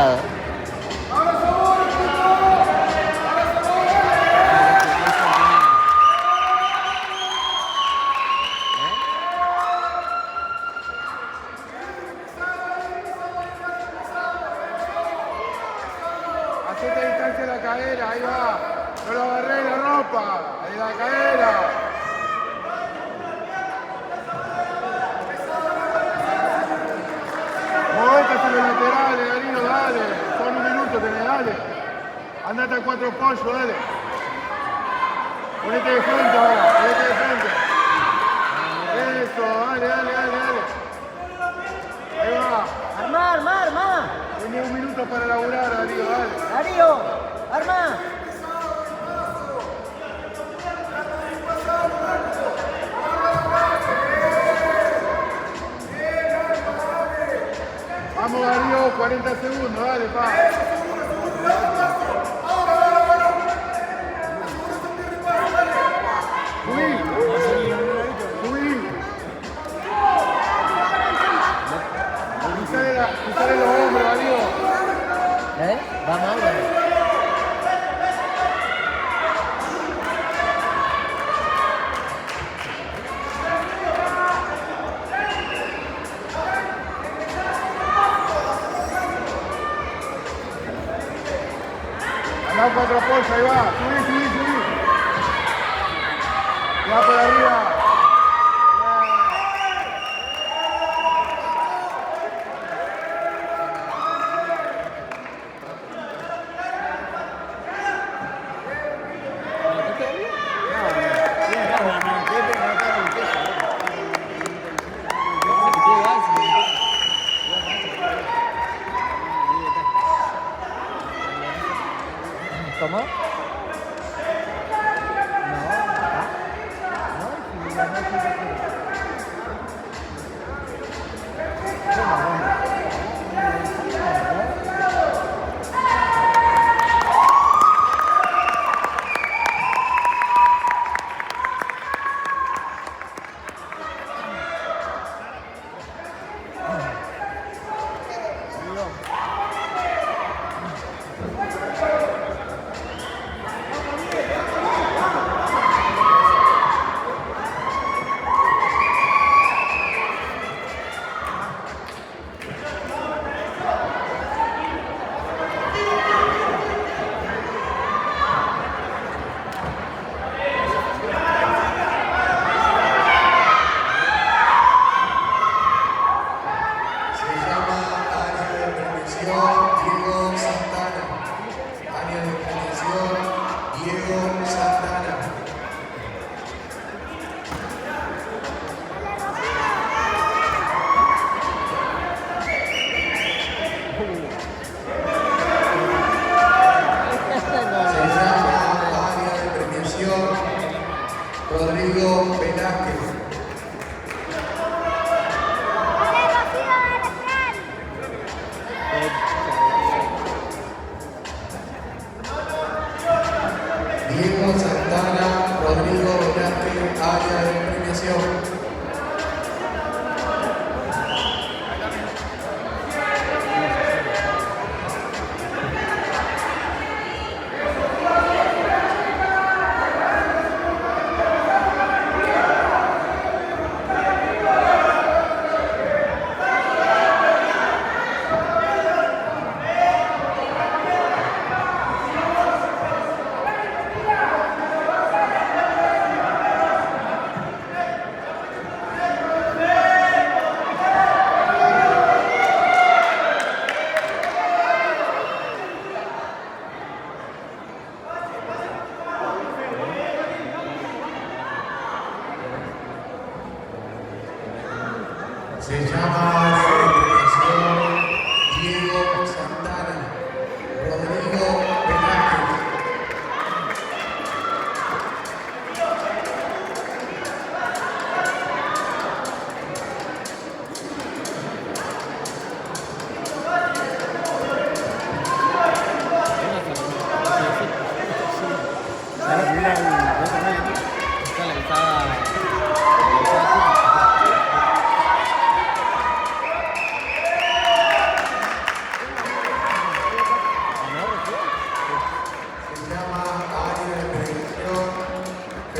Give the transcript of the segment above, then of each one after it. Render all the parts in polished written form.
Hacete distancia de la cadera, ahí va. No lo agarré la ropa, ahí la cadera. Movete hacia los laterales, Danilo, dale. Son un minuto, tenés, dale. Andate a 4 pollos, dale. Ponete de frente ahora, ponete de frente. Eso, dale, dale, dale, dale. Ahí va. Armá, armá, armá. Tenés un minuto para laburar, Darío, dale. Darío, armá. Vamos, Darío, 40 segundos, dale, pa. Subí, subí. Pisale los hombros, Darío. Vamos ahora. Andá 4 pollos, ahí va. Subí, subí, subí. Ya por arriba. ¿Cómo?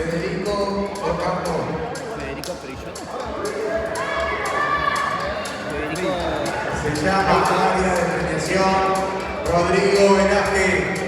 Federico Ocampo. Federico Perillo. Federico. Se llama área de premiación Rodrigo Velázquez.